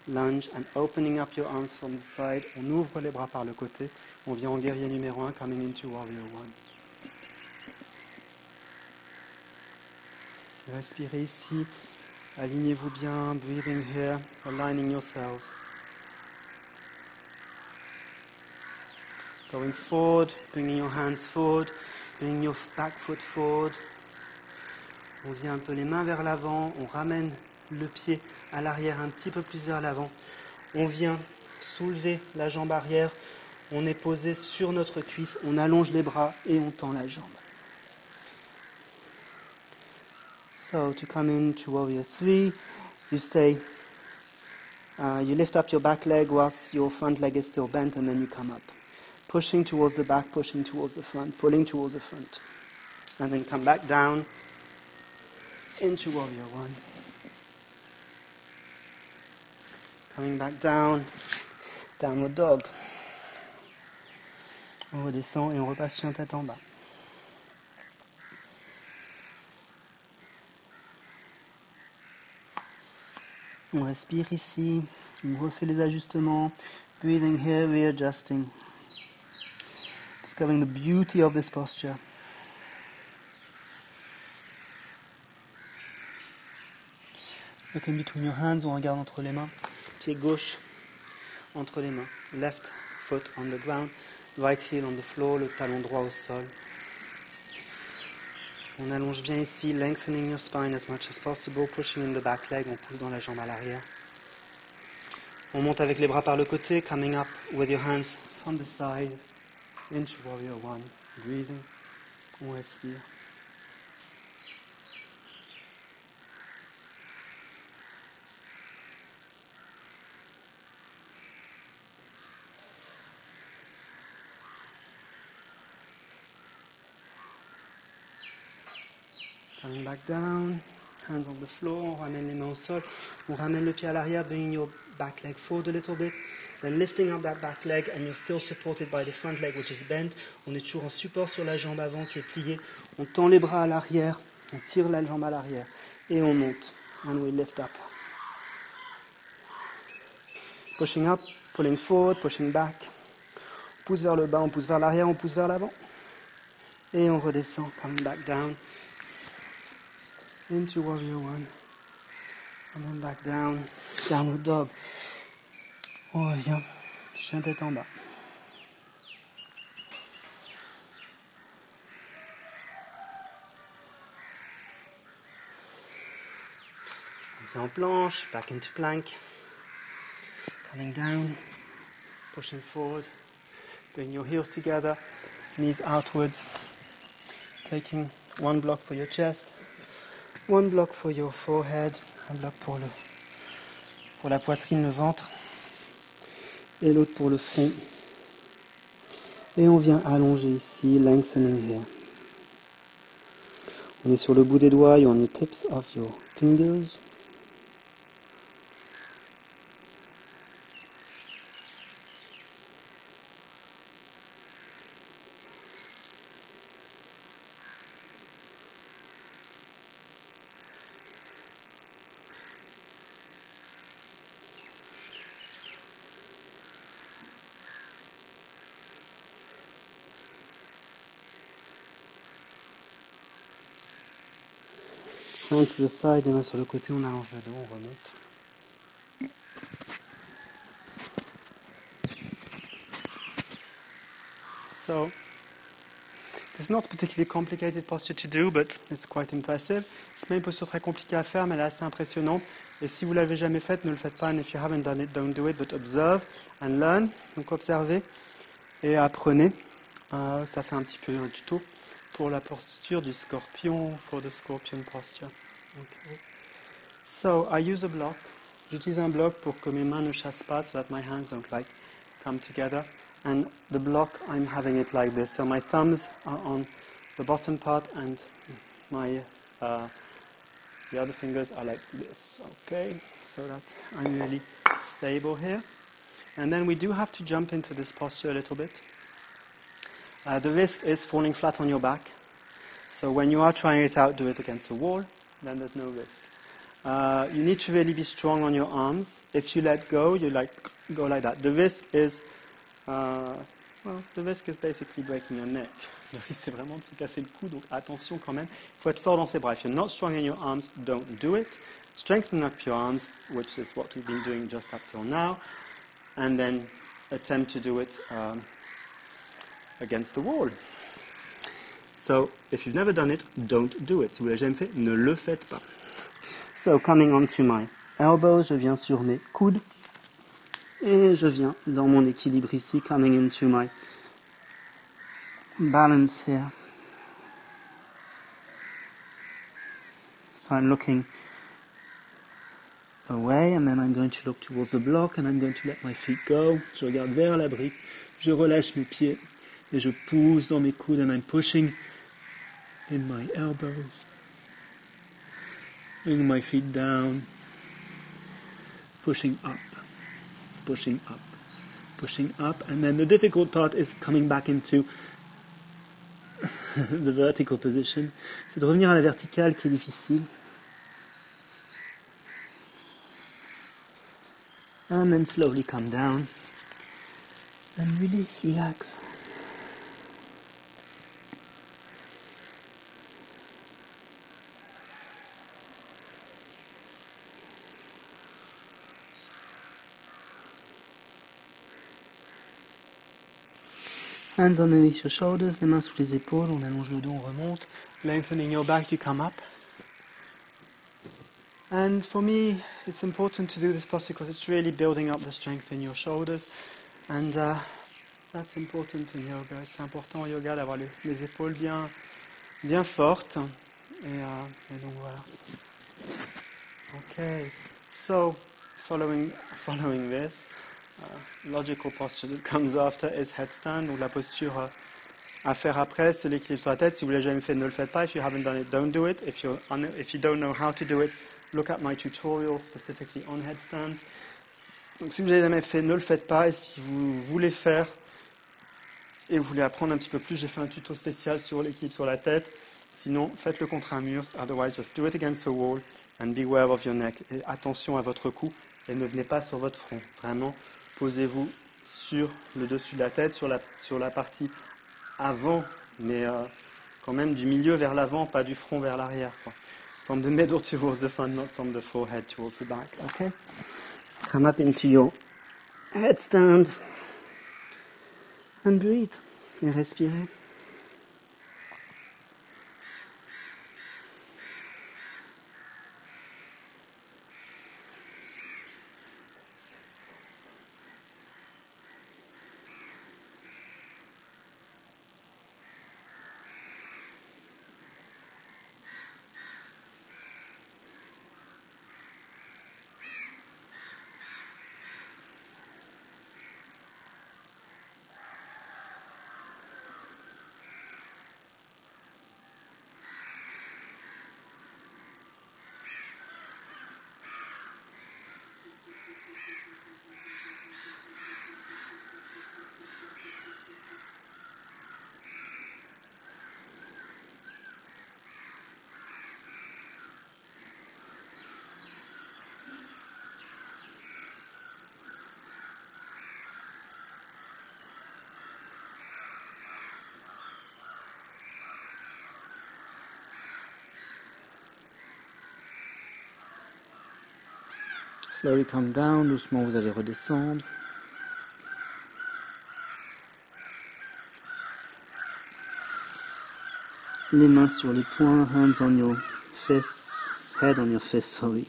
[SPEAKER 2] lunge and opening up your arms from the side. On ouvre les bras par le côté. On vient en guerrier numéro 1, coming into warrior 1. Respirez ici. Alignez-vous bien, breathing here, aligning yourselves. Going forward, bringing your hands forward, bringing your back foot forward. On vient un peu les mains vers l'avant, on ramène le pied à l'arrière un petit peu plus vers l'avant. On vient soulever la jambe arrière, on est posé sur notre cuisse, on allonge les bras et on tend la jambe. So to come into warrior 3, you stay, you lift up your back leg whilst your front leg is still bent, and then you come up. Pushing towards the back, pushing towards the front, pulling towards the front. And then come back down into warrior 1. Coming back down, downward dog. On redescend et on repasse chien tête en bas. On respire ici, on refait les ajustements, breathing here, readjusting, discovering the beauty of this posture. Look in between your hands, on regarde entre les mains. pied gauche entre les mains. Left foot on the ground, right heel on the floor, le talon droit au sol. On allonge bien ici, lengthening your spine as much as possible, pushing in the back leg, on pousse dans la jambe à l'arrière. On monte avec les bras par le côté, coming up with your hands from the side, into warrior one, breathing, on respire. Coming back down, hands on the floor, on ramène les mains au sol, on ramène le pied à l'arrière, bringing your back leg forward a little bit, then lifting up that back leg and you're still supported by the front leg which is bent. On est toujours en support sur la jambe avant qui est pliée, on tend les bras à l'arrière, on tire la jambe à l'arrière et on monte, and we lift up. Pushing up, pulling forward, pushing back, on pousse vers le bas, on pousse vers l'arrière, on pousse vers l'avant et on redescend, coming back down. Into warrior one, and then back down, downward dog. On revient, chien tête en bas. On vient en planche, back into plank. Coming down, pushing forward. Bring your heels together, knees outwards. Taking one block for your chest. One block for your forehead, un bloc pour la poitrine, le ventre, et l'autre pour le front. Et on vient allonger ici, lengthening here. On est sur le bout des doigts, you're on the tips of your fingers. Hands to the side, les mains sur le côté, on allonge le dos, on remonte. So, it's not particularly complicated posture to do, but it's quite impressive. C'est pas une posture très compliquée à faire, mais elle est assez impressionnante. Et si vous l'avez jamais faite, ne le faites pas. And if you haven't done it, don't do it, but observe and learn. Donc observez et apprenez. Ça fait un petit peu un tuto pour la posture du scorpion, for the scorpion posture. Okay. So I use a block. J'utilise un bloc pour que mes mains ne chassent pas, so that my hands don't come together. And the block, I'm having it like this. So my thumbs are on the bottom part, and my the other fingers are like this. Okay, so that I'm really stable here. And then we do have to jump into this posture a little bit. The risk is falling flat on your back. So when you are trying it out, do it against a wall, then there's no risk. You need to really be strong on your arms. If you let go, you go like that. The risk is, the risk is basically breaking your neck. Le risque, c'est vraiment de se casser le cou, donc attention quand même. Il faut être fort dans ses bras. If you're not strong in your arms, don't do it. Strengthen up your arms, which is what we've been doing just up till now, and then attempt to do it against the wall. So, if you've never done it, don't do it. Si vous l'avez jamais fait, ne le faites pas. So, coming onto my elbows, je viens sur mes coudes. Et je viens dans mon équilibre ici, coming into my balance here. So I'm looking away, and then I'm going to look towards the block, and I'm going to let my feet go. Je regarde vers la brique, je relâche mes pieds, et je pousse dans mes coudes, and I'm pushing in my elbows. Bring my feet down, pushing up, pushing up, pushing up, and then the difficult part is coming back into the vertical position. C'est de revenir à la verticale qui est difficile. And then slowly come down and release, relax. Hands underneath your shoulders, les mains sous les épaules, on allonge le dos, on remonte. Lengthening your back, you come up. And for me, it's important to do this posture because it's really building up the strength in your shoulders. And that's important in yoga. C'est important en yoga d'avoir les épaules bien fortes. Et donc voilà. Okay, so following this, logical posture that comes after is headstand. Donc la posture à faire après, c'est l'équilibre sur la tête. Si vous l'avez jamais fait, ne le faites pas. If you haven't done it, don't do it. If you don't know how to do it, look at my tutorial specifically on headstands. Donc si vous l'avez jamais fait, ne le faites pas. Et si vous voulez faire et vous voulez apprendre un petit peu plus, j'ai fait un tuto spécial sur l'équilibre sur la tête. Sinon, faites-le contre un mur. Otherwise, just do it against a wall and beware of your neck. Et attention à votre cou et ne venez pas sur votre front. Vraiment, posez-vous sur le dessus de la tête, sur la partie avant, mais quand même du milieu vers l'avant, pas du front vers l'arrière. From the middle towards the front, not from the forehead towards the back. Okay? Come up into your headstand and breathe. Et respirez. Slowly come down, doucement vous allez redescendre. Les mains sur les poings, hands on your fists, head on your fists, sorry.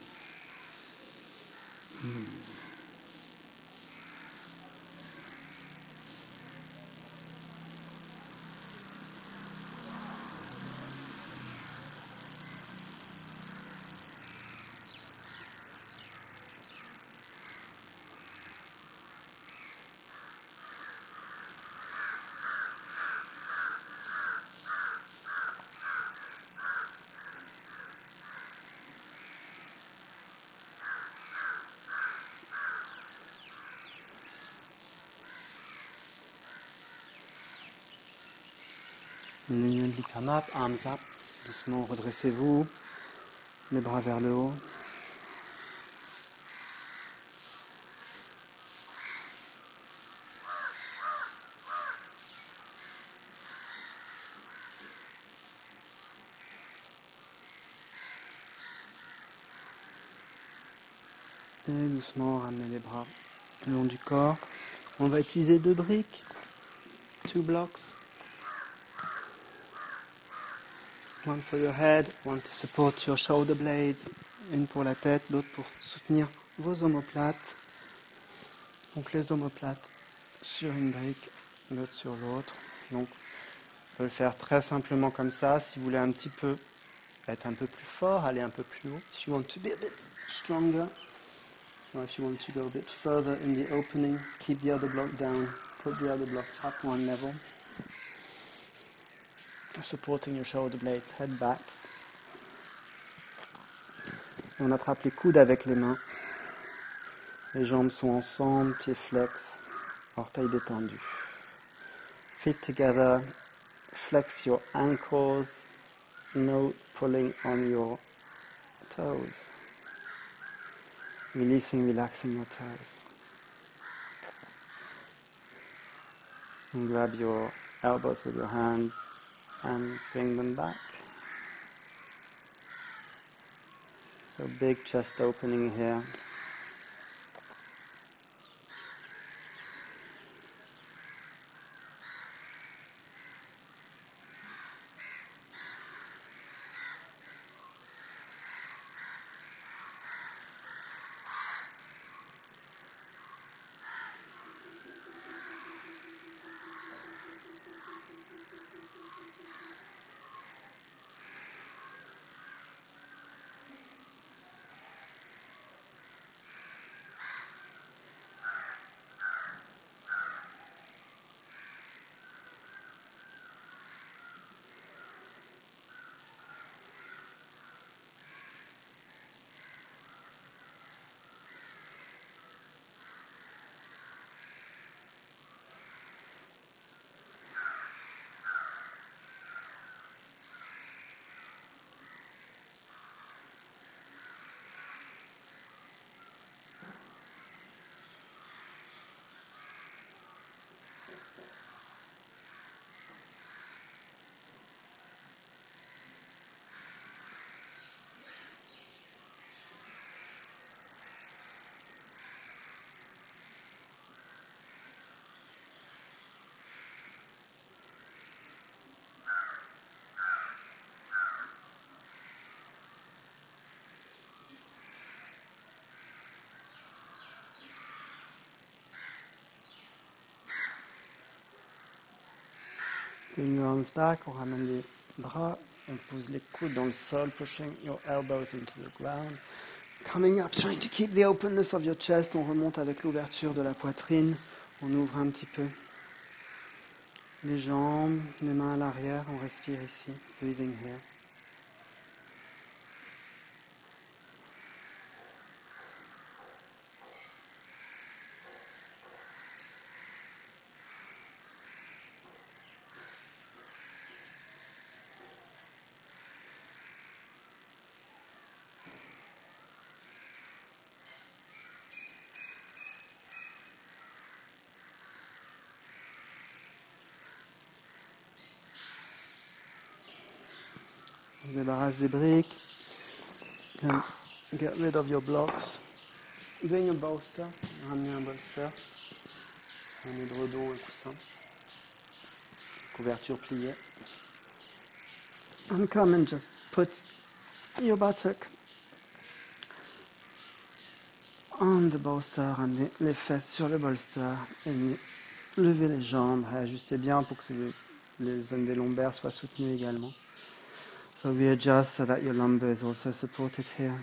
[SPEAKER 2] Immediately come up, arms up. Doucement, redressez-vous. Les bras vers le haut. Et doucement, ramenez les bras le long du corps. On va utiliser 2 briques. 2 blocks. One for your head, one to support your shoulder blades. Une pour la tête, l'autre pour soutenir vos omoplates. Donc les omoplates sur une brique, l'autre sur l'autre. Donc on peut le faire très simplement comme ça. Si vous voulez un petit peu être un peu plus fort, aller un peu plus haut. If you want to be a bit stronger, or if you want to go a bit further in the opening, keep the other block down, put the other blocks up one level. Supporting your shoulder blades, head back. On attrape les coudes avec les mains. Les jambes sont ensemble, pieds flex, orteils détendus. Feet together, flex your ankles, no pulling on your toes. Releasing, relaxing your toes. And grab your elbows with your hands and bring them back. So big chest opening here. Bring your arms back, on ramène les bras, on pose les coudes dans le sol, pushing your elbows into the ground. Coming up, trying to keep the openness of your chest, on remonte avec l'ouverture de la poitrine, on ouvre un petit peu les jambes, les mains à l'arrière, on respire ici, breathing here. On se débarrasse des briques. Get rid of your blocks. Bring a bolster. Ramenez un bolster. Un édredon, un coussin. Couverture pliée. And come and just put your buttock on the bolster. Ramenez les fesses sur le bolster. Et levez les jambes. Réajustez bien pour que les zones des lombaires soient soutenues également. So readjust so that your lumbar is also supported here.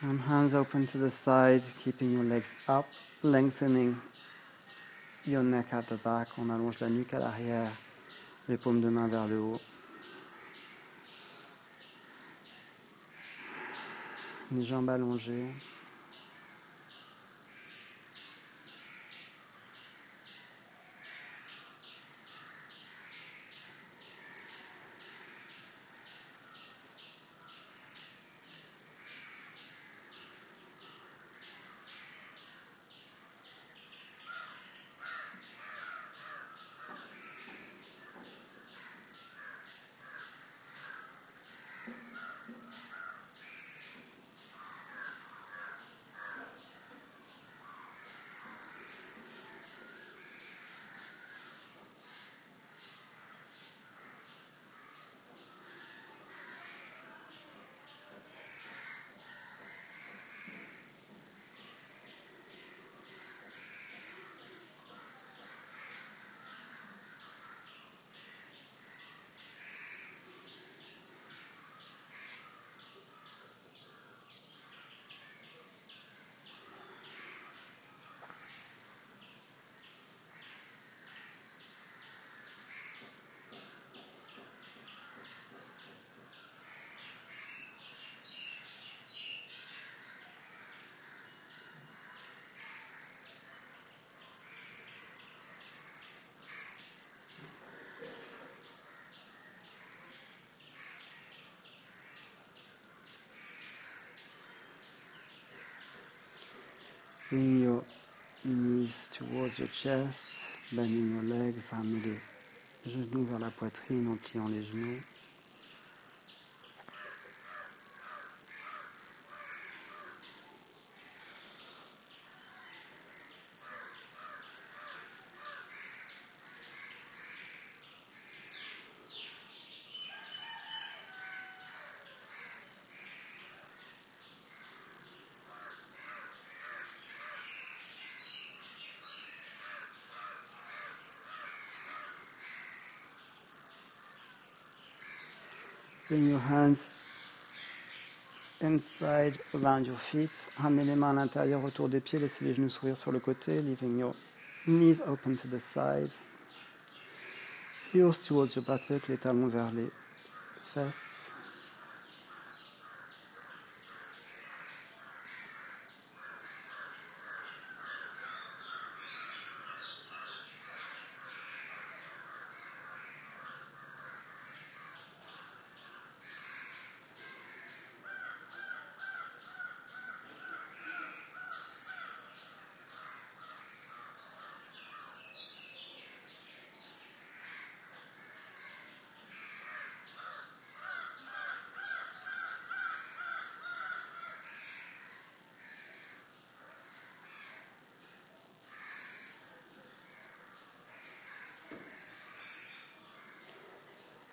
[SPEAKER 2] And hands open to the side, keeping your legs up, lengthening your neck at the back. On allonge la nuque à l'arrière, les paumes de main vers le haut. Les jambes allongées. Bring your knees towards your chest, bending your legs, ramenez les genoux vers la poitrine en pliant les genoux. Bring your hands inside around your feet. Ramenez les mains à l'intérieur autour des pieds. Laissez les genoux s'ouvrir sur le côté. Leaving your knees open to the side. Heels towards your buttock. Les talons vers les fesses.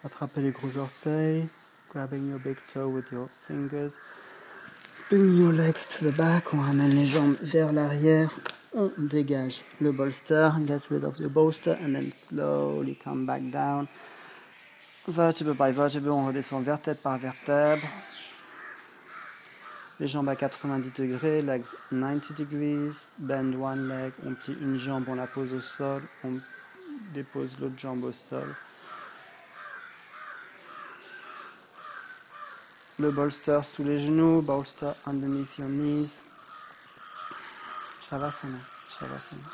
[SPEAKER 2] Attrapez les gros orteils, grabbing your big toe with your fingers. Bring your legs to the back, on ramène les jambes vers l'arrière, On dégage le bolster, get rid of the bolster, and then slowly come back down. Vertebra by vertebra, on redescend vertèbre par vertèbre. Les jambes à 90 degrés, legs 90 degrees, bend one leg, on plie une jambe, on la pose au sol, on dépose l'autre jambe au sol. Le bolster sous les genoux, bolster underneath your knees. Shavasana, Shavasana.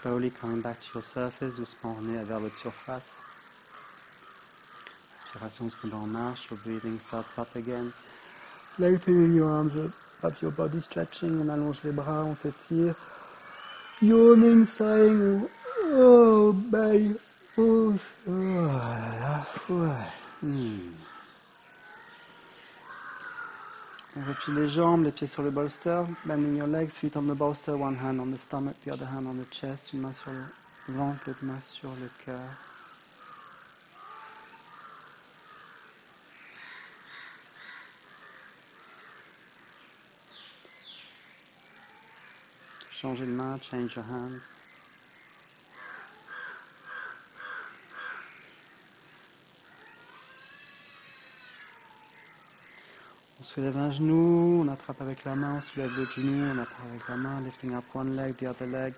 [SPEAKER 2] Slowly coming back to your surface, doucement revenez vers votre surface. Inspiration se remet en marche, your breathing starts up again. Lengthening your arms up your body, stretching, on allonge les bras, on s'étire. Yawning, sighing, oh, babe, oh, On replie les jambes, les pieds sur le bolster, bending your legs, feet on the bolster, one hand on the stomach, the other hand on the chest, une main sur le ventre, l'autre main sur le cœur. Changez de main, change your hands. On soulève un genou, on attrape avec la main, on soulève l'autre genou, on attrape avec la main, lifting up one leg, the other leg,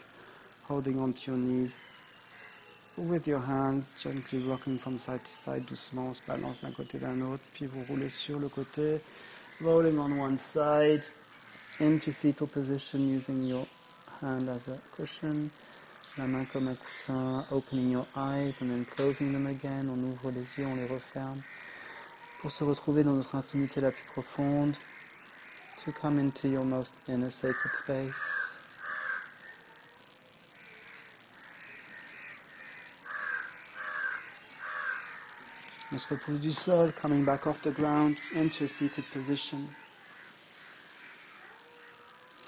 [SPEAKER 2] holding onto your knees. With your hands, gently rocking from side to side, doucement, on se balance d'un côté d'un autre, puis vous roulez sur le côté, rolling on one side, into fetal position, using your hand as a cushion, la main comme un coussin, opening your eyes and then closing them again, on ouvre les yeux, on les referme, pour se retrouver dans notre intimité la plus profonde, to come into your most inner sacred space. On se repousse du sol, coming back off the ground, into a seated position.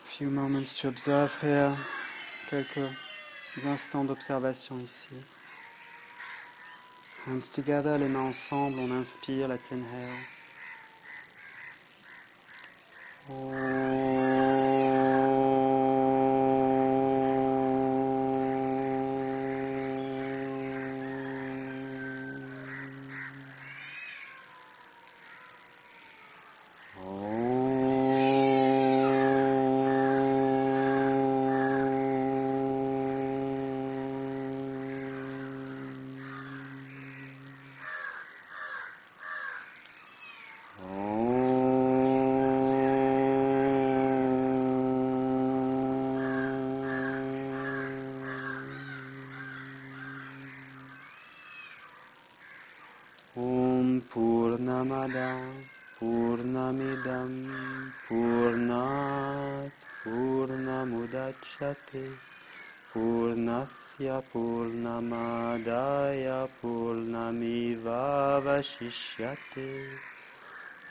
[SPEAKER 2] A few moments to observe here, quelques instants d'observation ici. Hands together, les mains ensemble, on inspire, let's inhale.
[SPEAKER 1] Purnamada Purnamidam Purnat Purnamudachyate Purnasya Purnamadaya Purnamivavashishyate.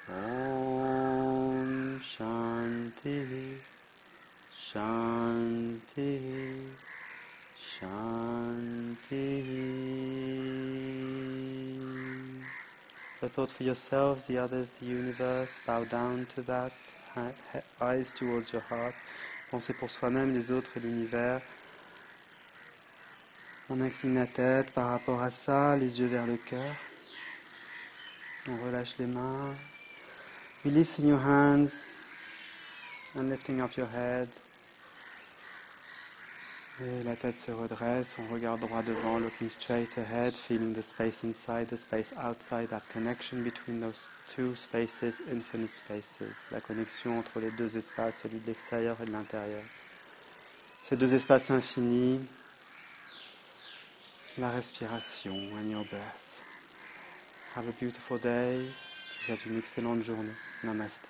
[SPEAKER 1] Om Shanti Shanti Shanti. So thought for yourselves, the others, the universe, bow down to that, eyes towards your heart. Pensez pour soi-même, les autres et l'univers. On incline la tête par rapport à ça, les yeux vers le cœur. On relâche les mains. Releasing your hands and lifting up your head. Et la tête se redresse, on regarde droit devant, looking straight ahead, feeling the space inside, the space outside, that connection between those two spaces, infinite spaces. La connexion entre les deux espaces, celui de l'extérieur et de l'intérieur. Ces deux espaces infinis, la respiration and your breath. Have a beautiful day. Je vous souhaite une excellente journée. Namaste.